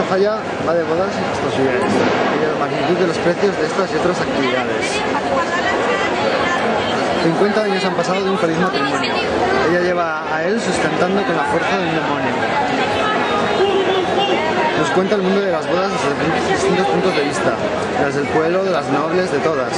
Falla va de bodas estos días y de la magnitud de los precios de estas y otras actividades. 50 años han pasado de un feliz matrimonio. Ella lleva a él sustentando con la fuerza de un demonio. Nos cuenta el mundo de las bodas desde distintos puntos de vista, las del pueblo, de las nobles, de todas.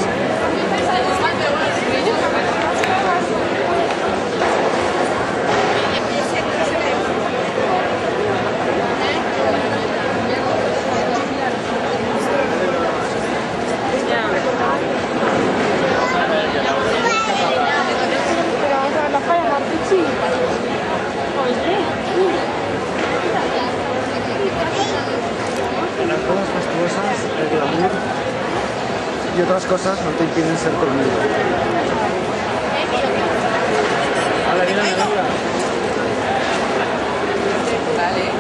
Las bodas fastuosas, el glamour y otras cosas no te impiden ser conmigo. Hola, viene mi amiga. Vale.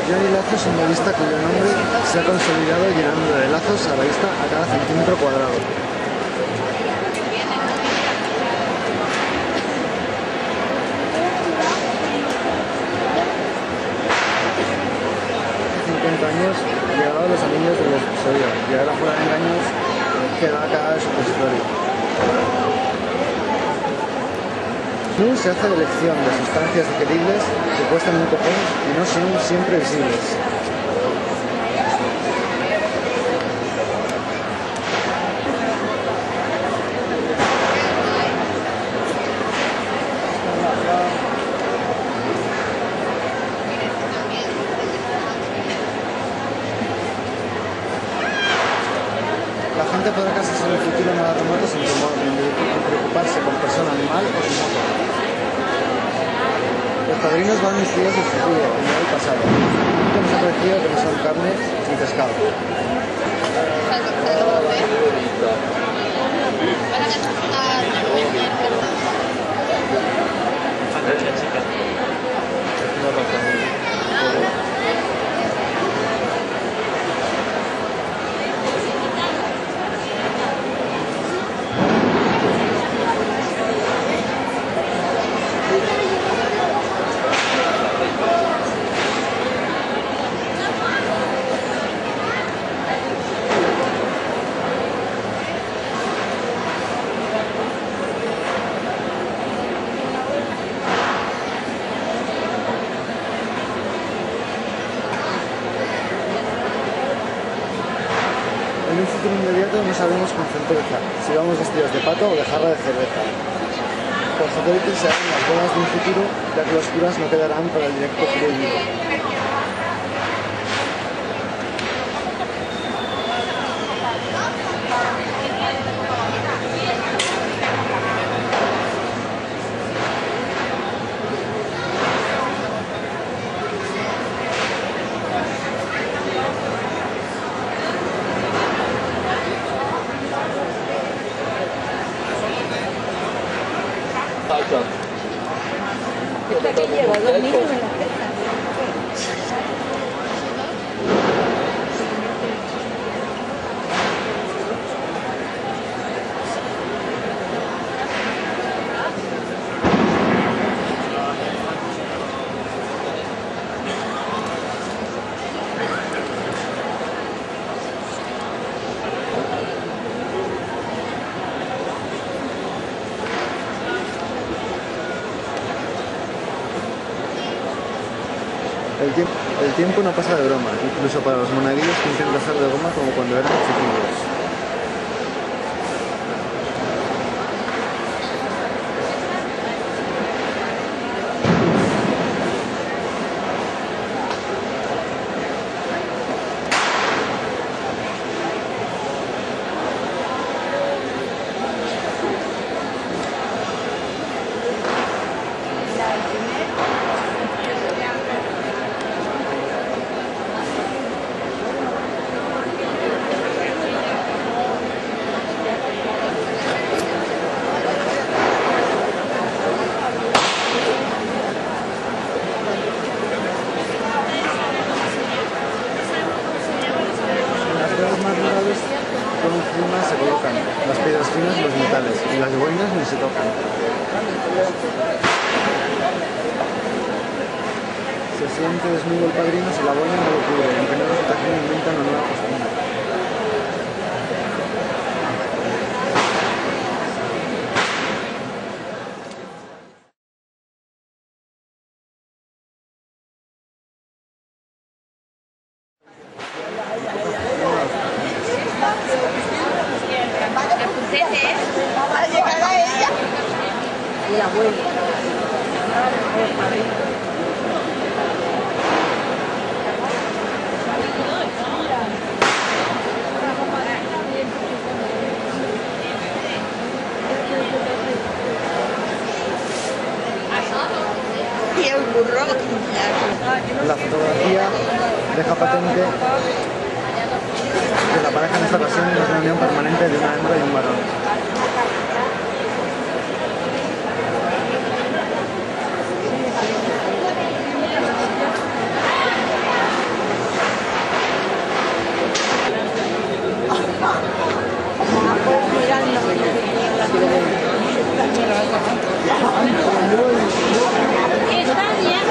Johnny Lazo es un modista cuyo nombre se ha consolidado llenando de lazos a la vista a cada centímetro cuadrado. Hace 50 años llegaban los anillos del episodio y ahora fuera de engaños queda cada supositorio. Snow se hace de elección de sustancias digeribles que cuestan un cojón y no son siempre visibles. La gente podrá casarse en el futuro nada remoto sin preocuparse con persona, animal o su moto. Los padrinos van vestidos del futuro, y no del pasado. Nunca nos ha parecido que no son carne ni pescado. En un futuro inmediato no sabemos con certeza si vamos vestidos de pato o de jarra de cerveza. Por satélite se harán las bodas de un futuro, ya que los curas no quedarán para el directo prohibido. ¿Esta que lleva? ¿2 niños en la cabeza? El tiempo no pasa de broma, incluso para los monaguillos que intentan hacer de goma como cuando eran chiquillos. Más rurales con finas se colocan las piedras finas y los metales, y las boinas ni se tocan. Se siente desnudo el padrino si la boina no lo cubre, aunque no resulta que inventa una nueva costumbre. Y la abuela. Y el burro. La fotografía deja patente que la pareja en esta ocasión es una unión permanente de una hembra y un varón. Está bien.